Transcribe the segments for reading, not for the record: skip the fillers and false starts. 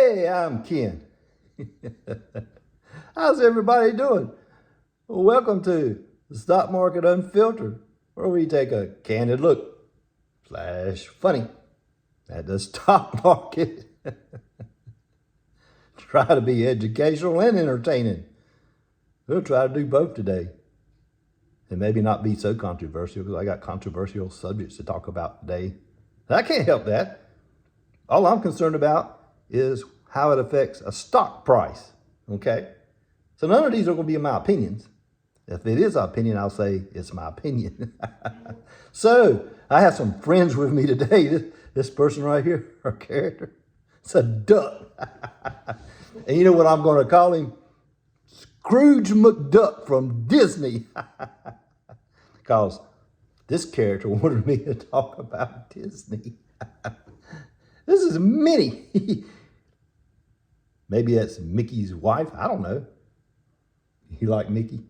Hey, I'm Ken. How's everybody doing? Well, welcome to the Stock Market Unfiltered, where we take a candid look / funny at the stock market. Try to be educational and entertaining. We'll try to do both today. And maybe not be so controversial, because I got controversial subjects to talk about today. I can't help that. All I'm concerned about is how it affects a stock price, okay? So none of these are going to be my opinions. If it is an opinion, I'll say it's my opinion. So I have some friends with me today. This person right here, our character, it's a duck. And you know what I'm going to call him? Scrooge McDuck from Disney. Because this character wanted me to talk about Disney. This is Minnie. Maybe that's Mickey's wife. I don't know. You like Mickey?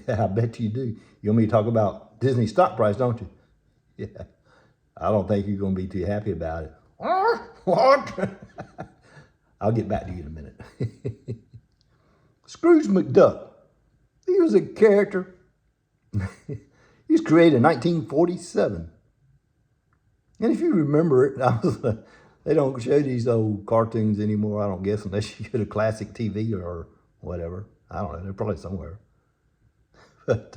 I bet you do. You want me to talk about Disney stock price, don't you? Yeah. I don't think you're going to be too happy about it. What? I'll get back to you in a minute. Scrooge McDuck. He was a character. He was created in 1947. And if you remember it, they don't show these old cartoons anymore, I don't guess, unless you go to classic TV or whatever. I don't know, they're probably somewhere. But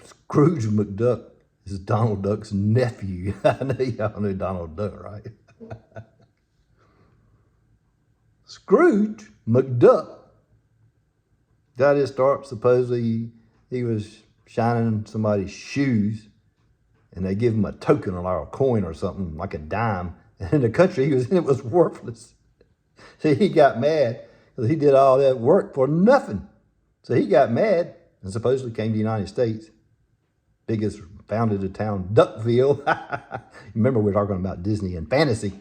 Scrooge McDuck is Donald Duck's nephew. I know y'all know Donald Duck, right? Scrooge McDuck got his start, supposedly he was shining somebody's shoes, and they give him a token or a coin or something, like a dime. And in the country he was in, it was worthless. So he got mad because he did all that work for nothing. So he got mad and supposedly came to the United States. Biggest, founded a town, Duckville. Remember, we're talking about Disney and fantasy.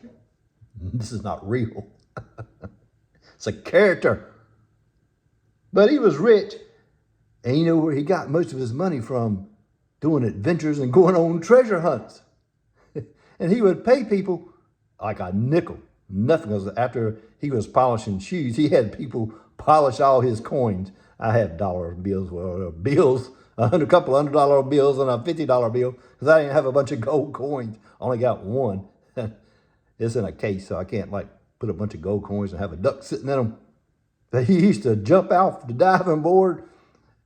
This is not real. It's a character. But he was rich. And you know where he got most of his money from? Doing adventures and going on treasure hunts. And he would pay people like a nickel. Nothing, because after he was polishing shoes, he had people polish all his coins. I have dollar bills, a couple $100 bills and a $50 bill, because I didn't have a bunch of gold coins. I only got one. It's in a case, so I can't like put a bunch of gold coins and have a duck sitting in them. But he used to jump off the diving board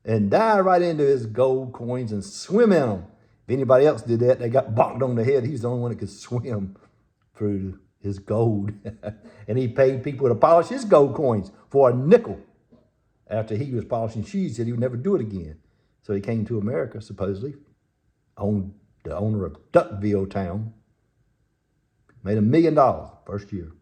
and dive right into his gold coins and swim in them. If anybody else did that, they got bonked on the head. He's the only one that could swim through his gold. And he paid people to polish his gold coins for a nickel. After he was polishing shoes, he said he would never do it again. So he came to America, supposedly, the owner of Duckville town. Made $1 million first year.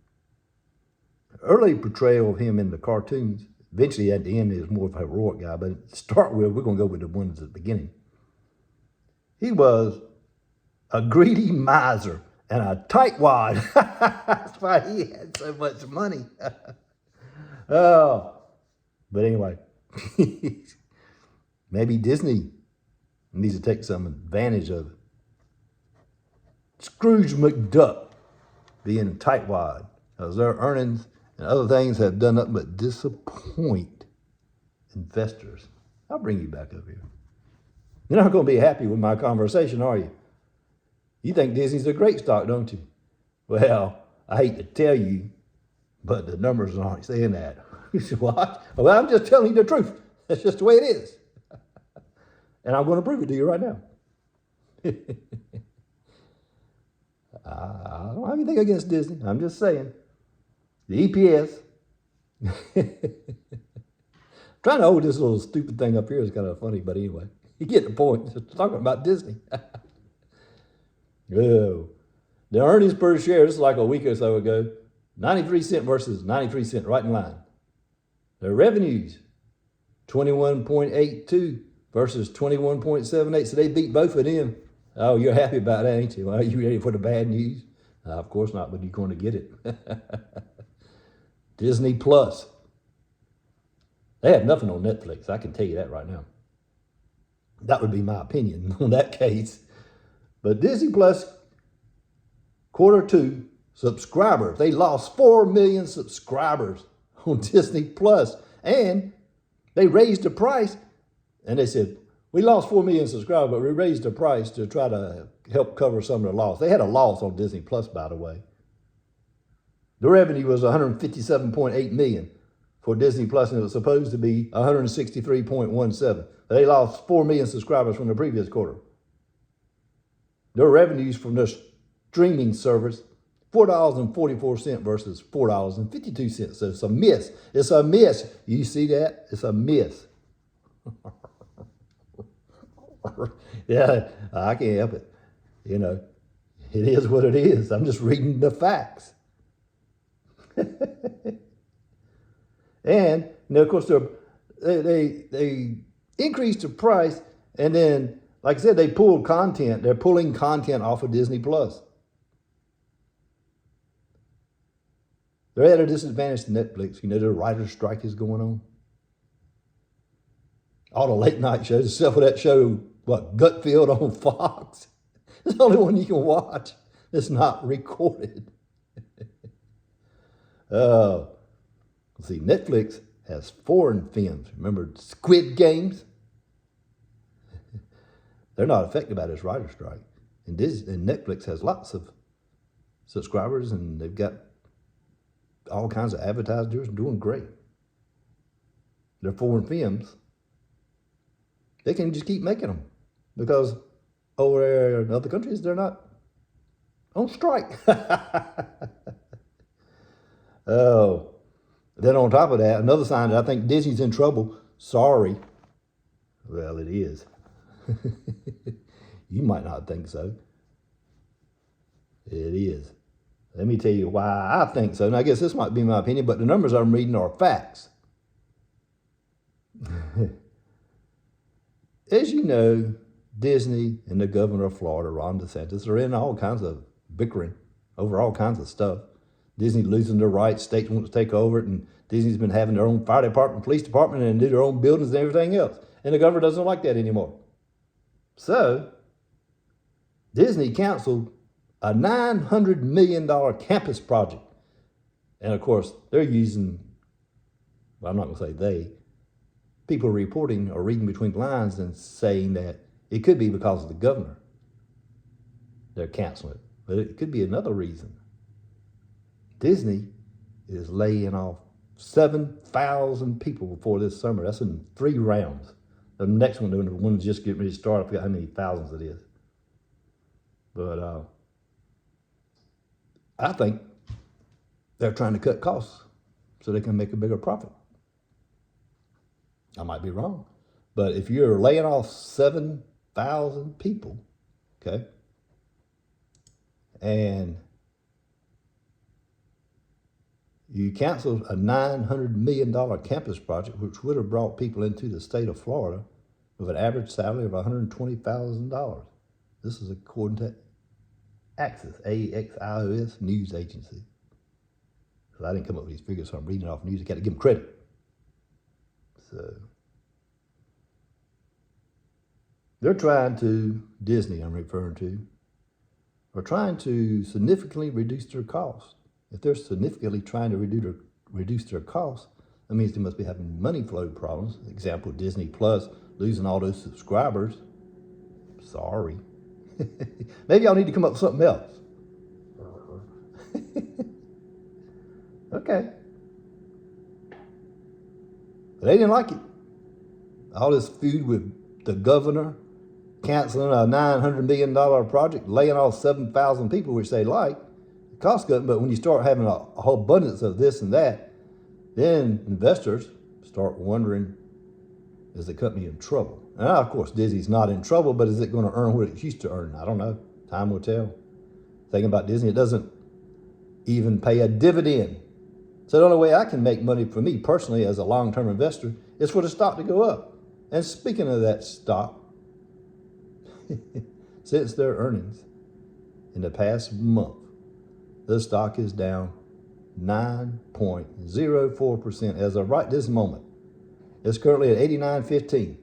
Early portrayal of him in the cartoons. Eventually, at the end, he was more of a heroic guy. But to start with, we're going to go with the ones at the beginning. He was a greedy miser and a tightwad. That's why he had so much money. Oh, but anyway, maybe Disney needs to take some advantage of it. Scrooge McDuck being a tightwad, because their earnings and other things have done nothing but disappoint investors. I'll bring you back up here. You're not going to be happy with my conversation, are you? You think Disney's a great stock, don't you? Well, I hate to tell you, but the numbers aren't saying that. You say, what? Well, I'm just telling you the truth. That's just the way it is. And I'm going to prove it to you right now. I don't have anything against Disney. I'm just saying. The EPS. Trying to hold this little stupid thing up here is kind of funny, but anyway. You get the point. Just talking about Disney. Oh. The earnings per share, this is like a week or so ago, 93 cents versus 93 cents, right in line. Their revenues, 21.82 versus 21.78. So they beat both of them. Oh, you're happy about that, ain't you? Well, are you ready for the bad news? Of course not, but you're going to get it. Disney Plus. They have nothing on Netflix. I can tell you that right now. That would be my opinion on that case. But Disney Plus Q2 subscribers. They lost 4 million subscribers on Disney Plus, and they raised the price. And they said, we lost 4 million subscribers, but we raised the price to try to help cover some of the loss. They had a loss on Disney Plus, by the way. The revenue was 157.8 million for Disney Plus, and it was supposed to be 163.17. But they lost 4 million subscribers from the previous quarter. Their revenues from their streaming service, $4.44 versus $4.52. So it's a miss. It's a miss. You see that? It's a miss. Yeah, I can't help it. You know, it is what it is. I'm just reading the facts. And of course, they increased the price, and then, like I said, they pulled content. They're pulling content off of Disney Plus. They're at a disadvantage to Netflix. You know, the writer's strike is going on. All the late night shows, except for that show, Gutfield on Fox. It's the only one you can watch that's not recorded. See, Netflix has foreign films. Remember Squid Games? They're not affected by this writer's strike. And Netflix has lots of subscribers, and they've got all kinds of advertisers doing great. They're foreign films. They can just keep making them because over there in other countries, they're not on strike. Oh, then on top of that, another sign that I think Disney's in trouble. Sorry. Well, it is. You might not think so. It is. Let me tell you why I think so. And I guess this might be my opinion, but the numbers I'm reading are facts. As you know, Disney and the governor of Florida, Ron DeSantis, are in all kinds of bickering over all kinds of stuff. Disney losing their rights, states want to take over it, and Disney's been having their own fire department, police department, and do their own buildings and everything else. And the governor doesn't like that anymore. So, Disney canceled a $900 million campus project. And of course, they're using, well, I'm not going to say they, people reporting or reading between the lines and saying that it could be because of the governor. They're canceling it. But it could be another reason. Disney is laying off 7,000 people before this summer. That's in 3 rounds. The next one, the one's just getting ready to start. I forgot how many thousands it is. But I think they're trying to cut costs so they can make a bigger profit. I might be wrong. But if you're laying off 7,000 people, okay, and you canceled a $900 million campus project, which would have brought people into the state of Florida with an average salary of $120,000. This is according to Axis, AXIOS news agency. Because I didn't come up with these figures, so I'm reading off news. I got to give them credit. So they're trying to, Disney I'm referring to, are trying to significantly reduce their costs. If they're significantly trying to reduce their costs, that means they must be having money flow problems. Example, Disney Plus losing all those subscribers. Sorry. Maybe y'all need to come up with something else. Okay. But they didn't like it. All this food with the governor canceling a $900 million project, laying off 7,000 people, which they like. Cost cutting, but when you start having a whole abundance of this and that, then investors start wondering, is the company in trouble? And of course, Disney's not in trouble, but is it going to earn what it used to earn? I don't know. Time will tell. Thinking about Disney, it doesn't even pay a dividend. So the only way I can make money for me personally as a long-term investor is for the stock to go up. And speaking of that stock, since their earnings in the past month, the stock is down 9.04% as of right this moment. It's currently at 89.15.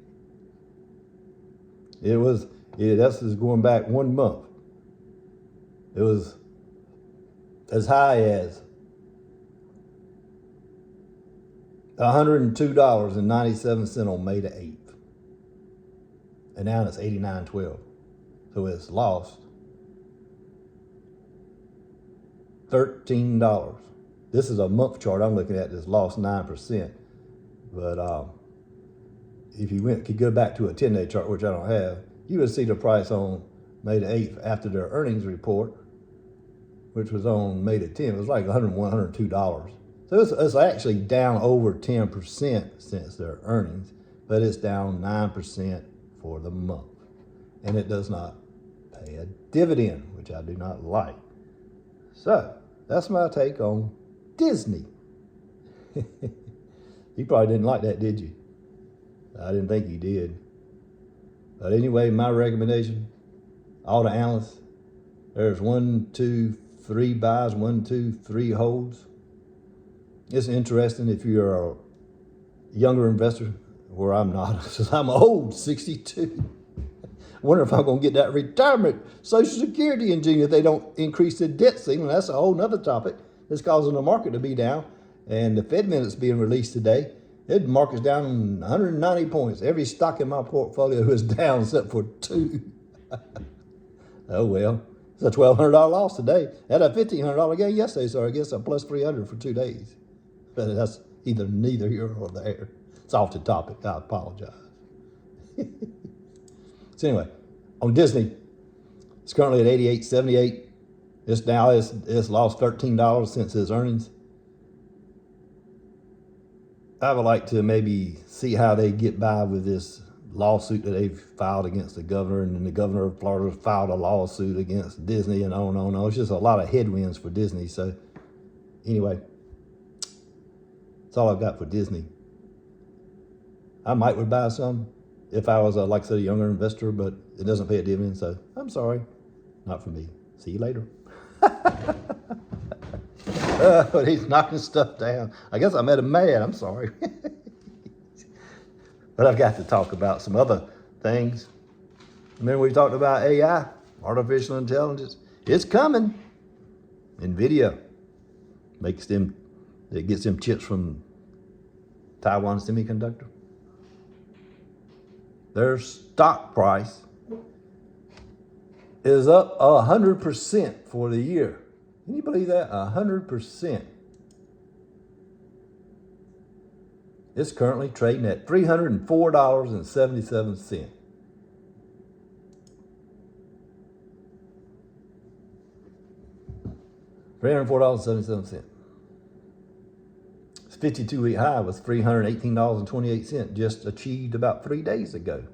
That's going back 1 month. It was as high as $102.97 on May the 8th. And now it's $89.12. So it's lost $13. This is a month chart I'm looking at that's lost 9%. But if you could go back to a 10-day chart, which I don't have, you would see the price on May the 8th after their earnings report, which was on May the 10th. It was like $101, $102. So it's actually down over 10% since their earnings, but it's down 9% for the month. And it does not pay a dividend, which I do not like. So that's my take on Disney. You probably didn't like that, did you? I didn't think you did. But anyway, my recommendation, all the analysts, there's 1, 2, 3 buys, 1, 2, 3 holds. It's interesting if you're a younger investor, where I'm not, since I'm old, 62. Wonder if I'm going to get that retirement Social Security in June if they don't increase the debt ceiling. That's a whole nother topic that's causing the market to be down. And the Fed minutes being released today, the market's down 190 points. Every stock in my portfolio is down except for 2. Oh well, it's a $1,200 loss today. I had a $1,500 gain yesterday, so I guess I'm plus 300 for 2 days. But that's neither here or there. It's off the topic. I apologize. So anyway, on Disney, it's currently at $88.78. It's lost $13 since its earnings. I would like to maybe see how they get by with this lawsuit that they've filed against the governor, and then the governor of Florida filed a lawsuit against Disney, and on and on and on. It's just a lot of headwinds for Disney. So anyway, that's all I've got for Disney. I might would buy some if I was, like I said, a younger investor, but it doesn't pay a dividend, so I'm sorry. Not for me. See you later. But he's knocking stuff down. I guess I made him mad. I'm sorry. But I've got to talk about some other things. Remember we talked about AI, artificial intelligence? It's coming. NVIDIA it gets them chips from Taiwan Semiconductor. Their stock price is up 100% for the year. Can you believe that? 100%. It's currently trading at $304.77. $304.77. Its 52-week high was $318.28, just achieved about 3 days ago.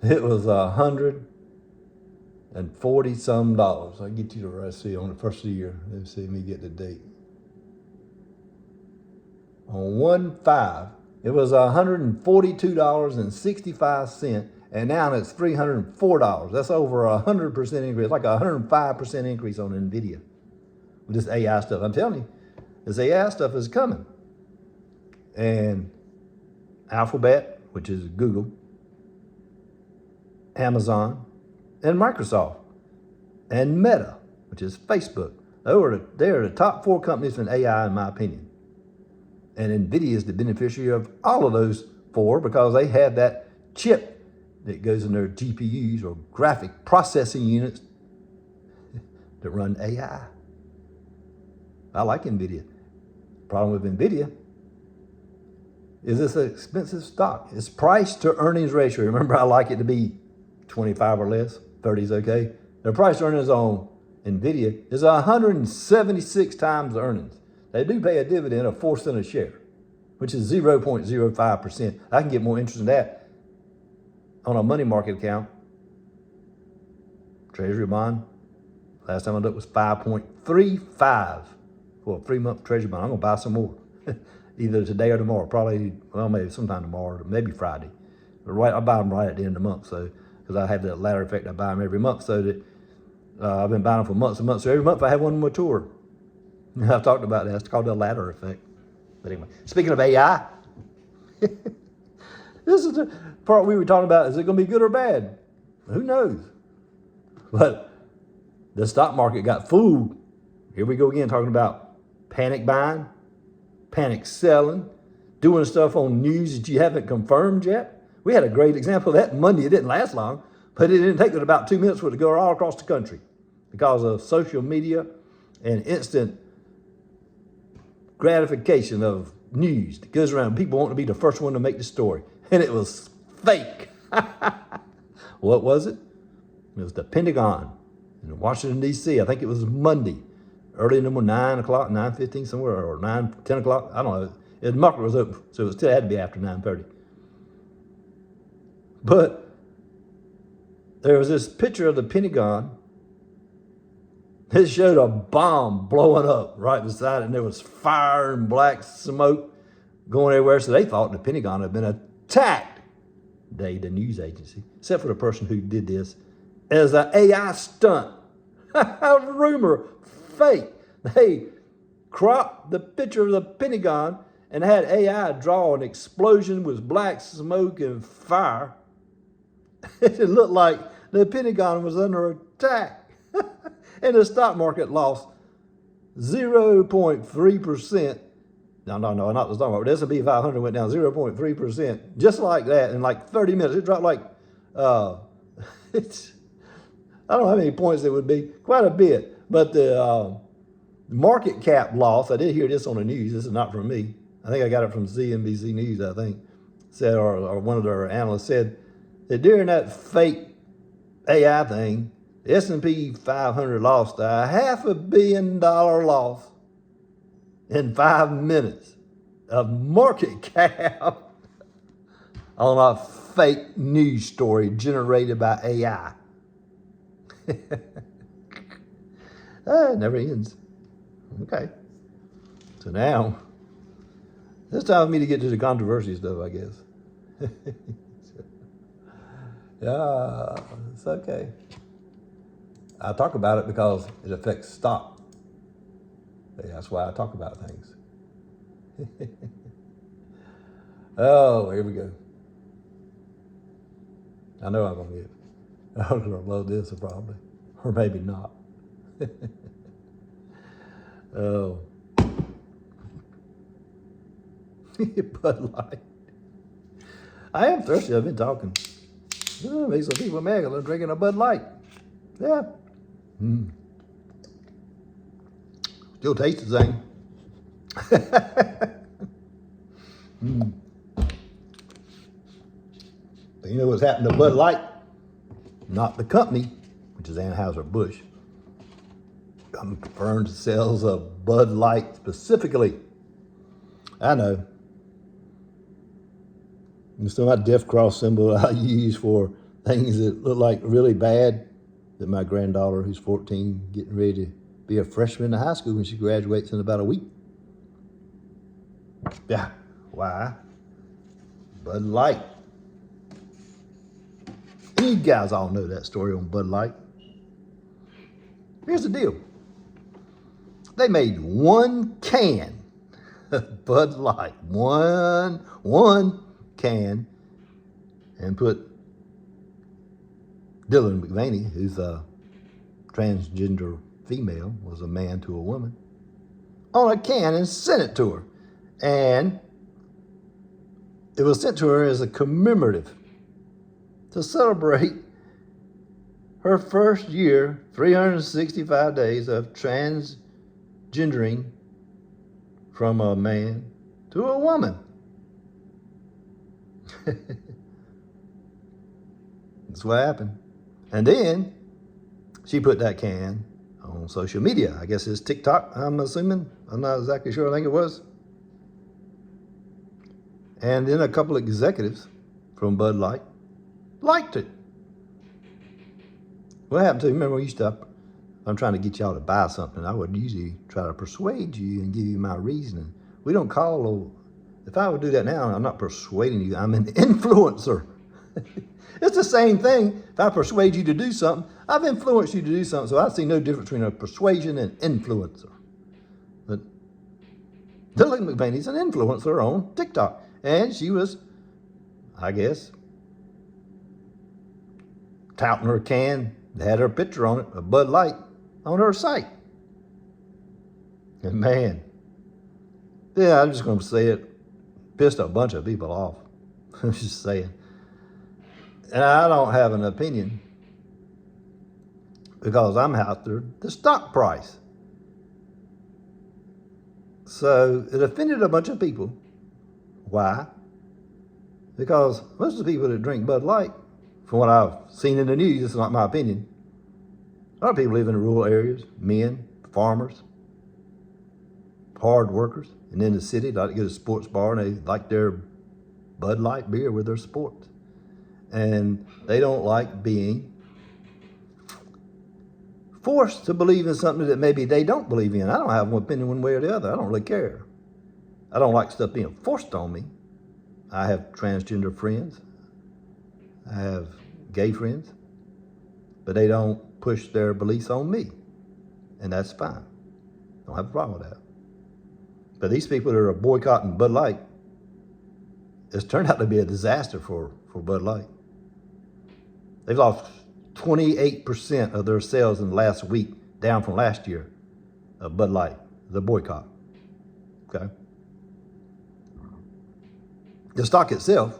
It was $140-some. I'll get you the recipe on the first of the year. Let's see me get the date. On 1/5, it was $142.65, and now it's $304. That's over 100% increase, like a 105% increase on NVIDIA with this AI stuff. I'm telling you, this AI stuff is coming. And Alphabet, which is Google, Amazon, and Microsoft, and Meta, which is Facebook. They are the top 4 companies in AI, in my opinion. And NVIDIA is the beneficiary of all of those 4 because they have that chip that goes in their GPUs, or graphic processing units, that run AI. I like NVIDIA. Problem with NVIDIA is it's an expensive stock. Its price to earnings ratio, remember I like it to be 25 or less, 30 is okay. Their price to earnings on NVIDIA is 176 times the earnings. They do pay a dividend of 4 cents a share, which is 0.05%. I can get more interest in that on a money market account. Treasury bond, last time I looked, was 5.35 for a 3-month treasury bond. I'm going to buy some more, either today or tomorrow. Probably, well, maybe sometime tomorrow, or maybe Friday. But I buy them right at the end of the month, so because I have that ladder effect. I buy them every month, so that I've been buying them for months and months. So every month I have one mature. I've talked about that. It's called the ladder effect. But anyway, speaking of AI, this is the part we were talking about. Is it going to be good or bad? Who knows? But The stock market got fooled. Here we go again, talking about panic buying, panic selling, doing stuff on news that you haven't confirmed yet. We had a great example of that Monday. It didn't last long, but it didn't take it about 2 minutes for it to go all across the country because of social media and instant gratification of news that goes around. People want to be the first one to make the story. And it was fake. What was it? It was the Pentagon in Washington, D.C. I think it was Monday, early in the morning, 9 o'clock, 9:15 somewhere, or 10 o'clock. I don't know. The market was open, so it still had to be after 9:30. But there was this picture of the Pentagon. It showed a bomb blowing up right beside it, and there was fire and black smoke going everywhere. So they thought the Pentagon had been attacked. The news agency, except for the person who did this, as an AI stunt. Rumor, fake. They cropped the picture of the Pentagon and had AI draw an explosion with black smoke and fire. It looked like the Pentagon was under attack. And the stock market lost 0.3%. No, not the stock market. The S&P 500 went down 0.3%, just like that in like 30 minutes. It dropped like, I don't know how many points it would be, quite a bit. But the market cap loss, I did hear this on the news. This is not from me. I think I got it from CNBC News, I think. Said, or one of their analysts said that during that fake AI thing, the S&P 500 lost a $500 million loss in 5 minutes of market cap on a fake news story generated by AI. It never ends. Okay. So now, it's time for me to get to the controversy stuff, I guess. Yeah, it's okay. I talk about it because it affects stock. That's why I talk about things. Oh, here we go. I know I'm going to upload this probably, or maybe not. Oh. Bud Light. I am thirsty. I've been talking. Oh, makes some people mad because I'm drinking a Bud Light. Yeah. Still tastes the same. But you know what's happened to Bud Light? Not the company, which is Anheuser-Busch. Confirmed sales of Bud Light specifically. I know. It's still that Death Cross symbol I use for things that look like really bad. That my granddaughter, who's 14, getting ready to be a freshman in high school when she graduates in about a week. Yeah. Why? Bud Light. You guys all know that story on Bud Light. Here's the deal. They made one can of Bud Light. One can. And put Dylan McVaney, who's a transgender female, was a man to a woman, on a can and sent it to her. And it was sent to her as a commemorative to celebrate her first year, 365 days of transgendering from a man to a woman. That's what happened. And then she put that can on social media. I guess it's TikTok, I'm assuming. I'm not exactly sure. I think it was. And then a couple of executives from Bud Light liked it. What happened to you? Remember, I'm trying to get y'all to buy something. I would usually try to persuade you and give you my reasoning. We don't if I would do that now, I'm not persuading you. I'm an influencer. It's the same thing. If I persuade you to do something, I've influenced you to do something. So I see no difference between a persuasion and influencer. But Dylan McVaney's an influencer on TikTok. And she was, I guess, touting her can that had her picture on it, a Bud Light, on her site. And man, yeah, I'm just going to say it, pissed a bunch of people off. I'm just saying. And I don't have an opinion because I'm after the stock price. So it offended a bunch of people. Why? Because most of the people that drink Bud Light, from what I've seen in the news, this is not my opinion, a lot of people live in rural areas, men, farmers, hard workers, and in the city, they like to go to a sports bar and they like their Bud Light beer with their sports. And they don't like being forced to believe in something that maybe they don't believe in. I don't have one opinion one way or the other. I don't really care. I don't like stuff being forced on me. I have transgender friends. I have gay friends. But they don't push their beliefs on me. And that's fine. Don't have a problem with that. But these people that are boycotting Bud Light, it's turned out to be a disaster for Bud Light. They've lost 28% of their sales in the last week, down from last year, of Bud Light, the boycott. Okay? The stock itself,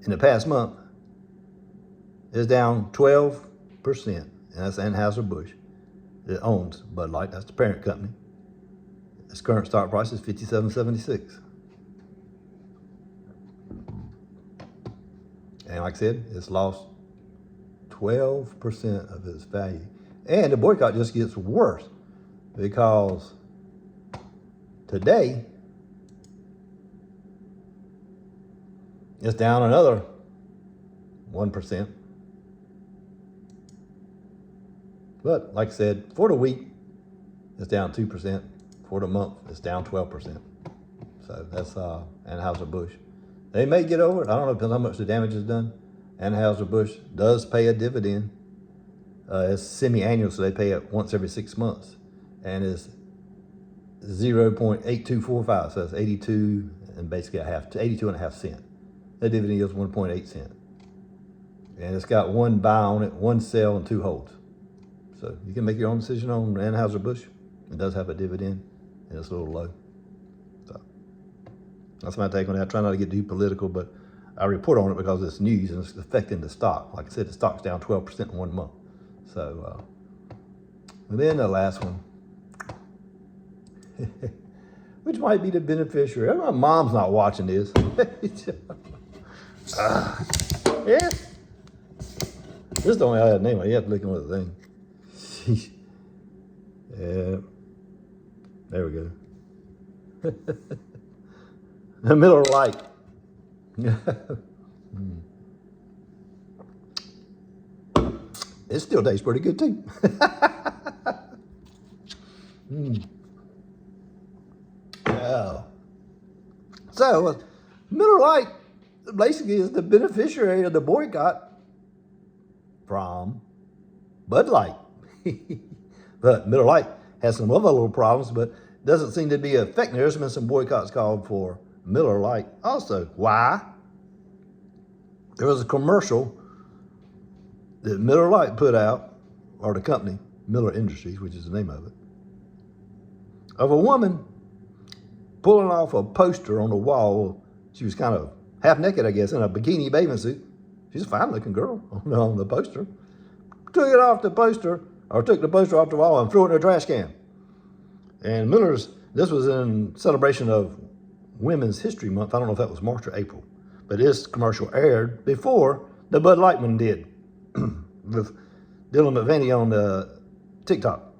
in the past month, is down 12%. And that's Anheuser-Busch that owns Bud Light. That's the parent company. Its current stock price is $57.76. And like I said, it's lost 12% of its value. And the boycott just gets worse because today it's down another 1%. But like I said, for the week, it's down 2%. For the month, it's down 12%. So that's Anheuser-Busch. They may get over it. I don't know, depends how much the damage is done. Anheuser-Busch does pay a dividend. It's semi-annual, so they pay it once every 6 months. And it's 0.8245, so that's 82 and basically 82.5 cents. That dividend is 1.8 cents. And it's got one buy on it, one sell, and 2 holds. So you can make your own decision on Anheuser-Busch. It does have a dividend, and it's a little low. So that's my take on that. I try not to get too political, but I report on it because it's news and it's affecting the stock. Like I said, the stock's down 12% in 1 month. So, and then the last one, which might be the beneficiary. My mom's not watching this. Yeah. This don't have a name. You have to look at the thing. Yeah. There we go. The Miller Lite. It still tastes pretty good too. Yeah. So, Miller Lite basically is the beneficiary of the boycott from Bud Light. But Miller Lite has some other little problems, but doesn't seem to be affecting. There's been some boycotts called for Miller Lite also. Why? There was a commercial that Miller Lite put out, or the company, Miller Industries, which is the name of it, of a woman pulling off a poster on the wall. She was kind of half naked, I guess, in a bikini bathing suit. She's a fine looking girl on the poster. Took it off the poster, or took the poster off the wall and threw it in a trash can. And this was in celebration of Women's History Month. I don't know if that was March or April, but this commercial aired before the Bud Light one did with Dylan McVaney on the TikTok.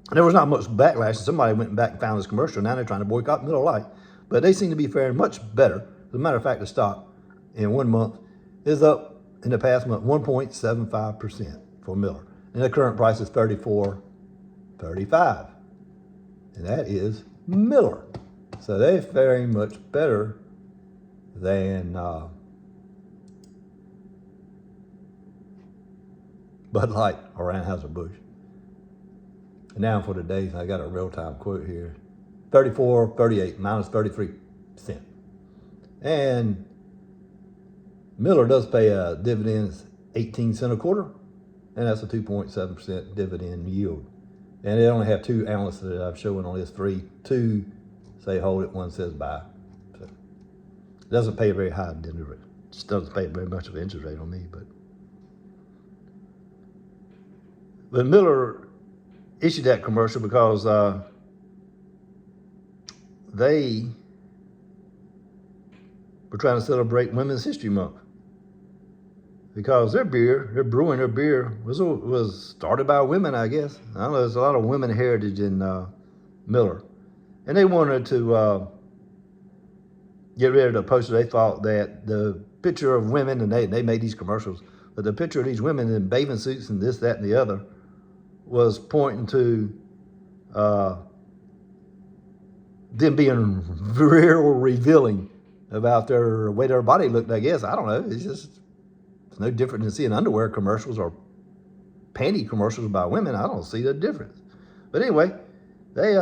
And there was not much backlash, and somebody went back and found this commercial. Now they're trying to boycott Miller Lite, but they seem to be faring much better. As a matter of fact, the stock in 1 month is up in the past month 1.75% for Miller. And the current price is $34.35. And that is Miller. So they're faring much better than Bud Light or Anheuser-Busch. And now for today's, I got a real-time quote here. 34.38 minus 33 cents. And Miller does pay a dividend, 18 cents a quarter. and that's a 2.7% dividend yield. And they only have 2 analysts that I've shown on this, 3. 2 say hold it, 1 says buy. So it doesn't pay a very high dividend rate. It just doesn't pay very much of an interest rate on me. But Miller issued that commercial because they were trying to celebrate Women's History Month. Because their brewing their beer was started by women, I guess. I don't know, there's a lot of women heritage in Miller. And they wanted to get rid of the poster. They thought that the picture of women, and they made these commercials, but the picture of these women in bathing suits and this, that, and the other was pointing to them being real revealing about their way their body looked, I guess. I don't know. It's no different than seeing underwear commercials or panty commercials by women. I don't see the difference. But anyway, they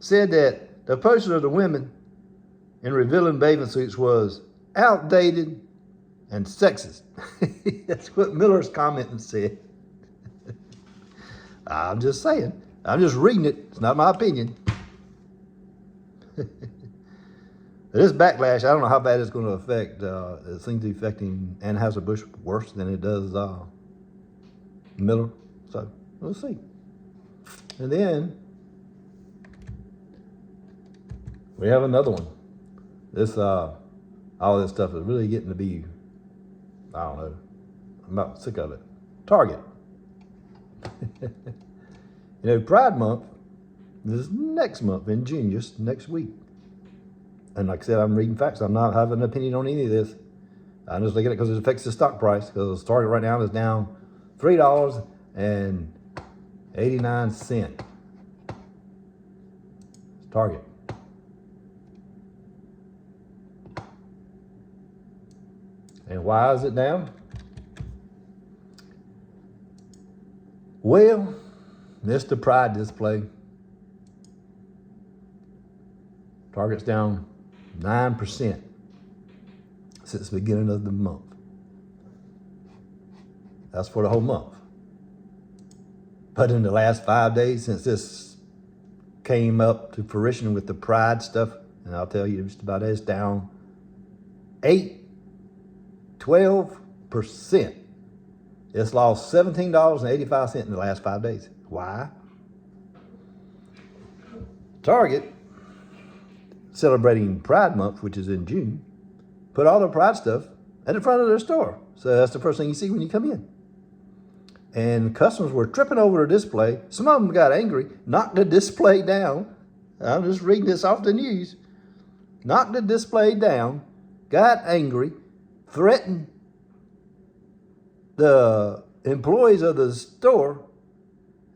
said that the poster of the women in revealing bathing suits was outdated and sexist. That's what Miller's commenting said. I'm just saying. I'm just reading it. It's not my opinion. This backlash, I don't know how bad it's going to affect. It seems to be affecting Anheuser-Busch worse than it does Miller. So we'll see. And then we have another one. This all this stuff is really getting to be, I don't know, I'm about sick of it. Target. Pride Month is next month in June, just next week. And like I said, I'm reading facts. I'm not having an opinion on any of this. I'm just looking at it because it affects the stock price. Because Target right now is down $3.89. Target. And why is it down? Well, it's the Pride display. Target's down 9% since the beginning of the month. That's for the whole month. But in the last 5 days, since this came up to fruition with the Pride stuff, and I'll tell you just about it, it's down 12%. It's lost $17.85 in the last 5 days. Why? Target, celebrating Pride Month, which is in June, put all the Pride stuff at the front of their store. So that's the first thing you see when you come in. And customers were tripping over the display. Some of them got angry, knocked the display down. I'm just reading this off the news. Knocked the display down, got angry, threatened the employees of the store,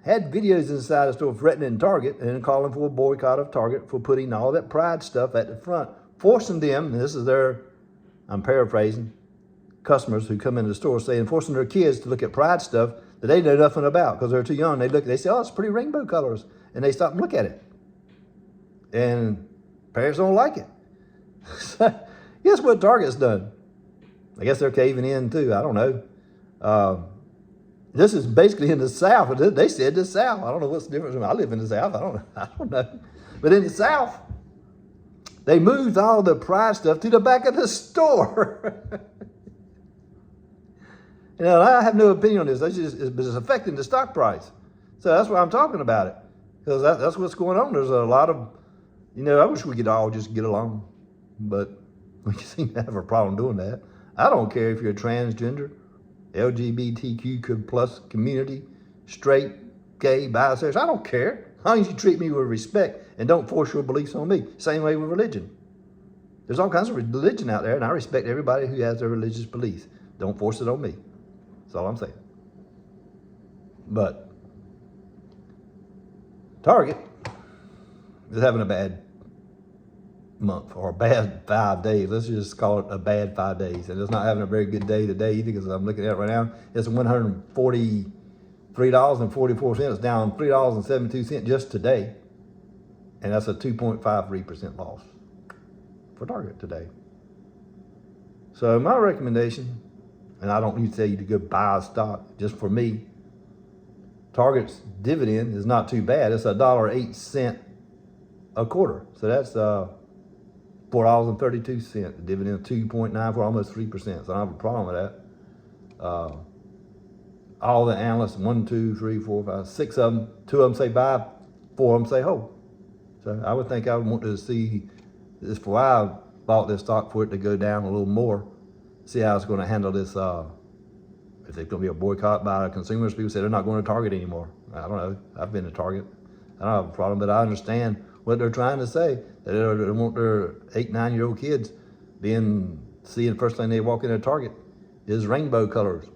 had videos inside the store threatening Target and calling for a boycott of Target for putting all that Pride stuff at the front, forcing them, and this is their, I'm paraphrasing, customers who come into the store saying, forcing their kids to look at Pride stuff that they know nothing about because they're too young. They say, oh, it's pretty rainbow colors. And they stop and look at it. And parents don't like it. So, guess what Target's done? I guess they're caving in too. I don't know. This is basically in the South. They said the South. I don't know what's the difference. I live in the South. I don't know. But in the South, they moved all the Pride stuff to the back of the store. I have no opinion on this. It's affecting the stock price. So that's why I'm talking about it. Because that's what's going on. There's a lot of, I wish we could all just get along. But we seem to have a problem doing that. I don't care if you're a transgender, LGBTQ plus community, straight, gay, bisexual. I don't care. As long as you treat me with respect and don't force your beliefs on me. Same way with religion. There's all kinds of religion out there, and I respect everybody who has their religious beliefs. Don't force it on me. That's all I'm saying. But Target is having a bad month or a bad 5 days. Let's just call it a bad 5 days. And it's not having a very good day today either, because I'm looking at it right now. It's $143.44. It's down $3.72 just today. And that's a 2.53% loss for Target today. So my recommendation, and I don't need to tell you to go buy a stock, just for me, Target's dividend is not too bad. It's $1.08 a quarter. So that's $4.32. The dividend 2.94, almost 3%. So I don't have a problem with that. All the analysts, 1, 2, 3, 4, 5, 6 of them, 2 of them say buy, 4 of them say hold. So I would think I would want to see this before I bought this stock for it to go down a little more, see how it's going to handle this. If there's going to be a boycott by consumers, people say they're not going to Target anymore. I don't know. I've been to Target. I don't have a problem, but I understand what they're trying to say. That they want their 8, 9-year-old kids seeing the first thing they walk into Target is rainbow colors.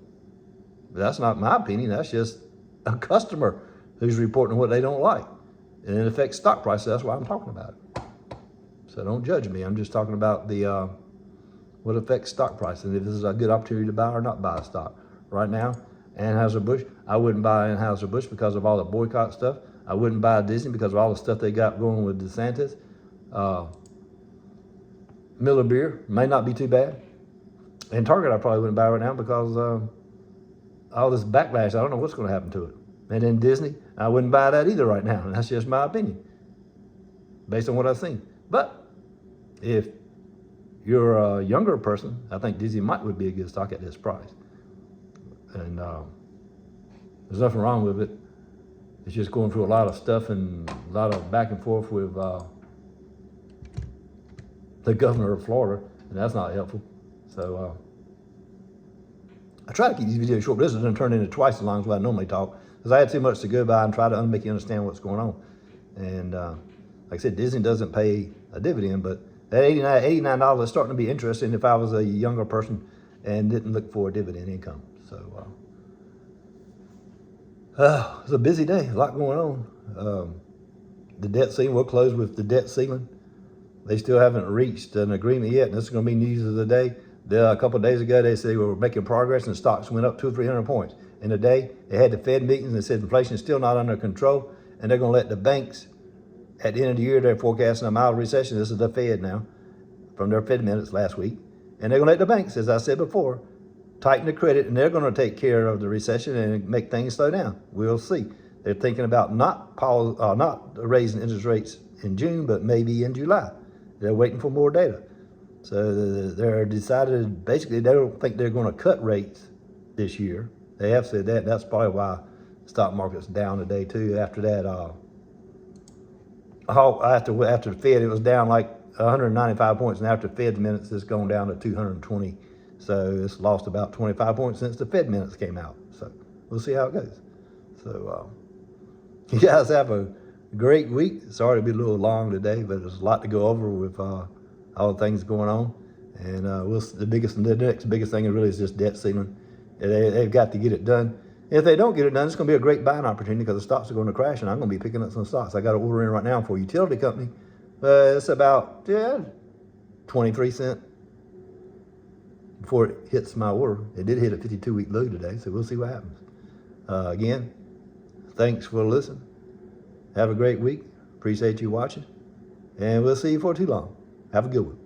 But that's not my opinion. That's just a customer who's reporting what they don't like. And it affects stock prices. That's why I'm talking about it. So don't judge me. I'm just talking about the what affects stock price and if this is a good opportunity to buy or not buy a stock. Right now, Anheuser-Busch, I wouldn't buy Anheuser-Busch because of all the boycott stuff. I wouldn't buy Disney because of all the stuff they got going with DeSantis. Miller Beer may not be too bad. And Target I probably wouldn't buy right now because all this backlash, I don't know what's going to happen to it. And then Disney, I wouldn't buy that either right now. And that's just my opinion based on what I've seen. But if you're a younger person, I think Disney would be a good stock at this price. And there's nothing wrong with it. It's just going through a lot of stuff and a lot of back and forth with the governor of Florida, and that's not helpful. So I try to keep these videos short, but this is going to turn into twice as long as what I normally talk, because I had too much to go by and try to make you understand what's going on. And like I said, Disney doesn't pay a dividend, but that $89 is starting to be interesting if I was a younger person and didn't look for a dividend income. So it's a busy day, a lot going on. The debt ceiling, we'll close with the debt ceiling. They still haven't reached an agreement yet, and this is going to be news of the day. A couple of days ago, they said they were making progress, and stocks went up 200 or 300 points. In a day, they had the Fed meetings, and they said inflation is still not under control, and they're going to let the banks, at the end of the year, they're forecasting a mild recession. This is the Fed now, from their Fed minutes last week. And they're going to let the banks, as I said before, tighten the credit, and they're going to take care of the recession and make things slow down. We'll see. They're thinking about not raising interest rates in June, but maybe in July. They're waiting for more data. So they're decided, basically, they don't think they're going to cut rates this year. They have said that. That's probably why the stock market's down today, too. After that, after the Fed, it was down like 195 points, and after Fed minutes, it's gone down to 220. So it's lost about 25 points since the Fed minutes came out. So we'll see how it goes. So you guys have a great week. Sorry to be a little long today, but there's a lot to go over with all the things going on. And the next biggest thing really is just debt ceiling. They've got to get it done. If they don't get it done, it's going to be a great buying opportunity because the stocks are going to crash, and I'm going to be picking up some stocks. I got an order in right now for a utility company. It's about 23 cents before it hits my order. It did hit a 52-week low today, so we'll see what happens. Again, thanks for listening. Have a great week. Appreciate you watching, and we'll see you for too long. Have a good one.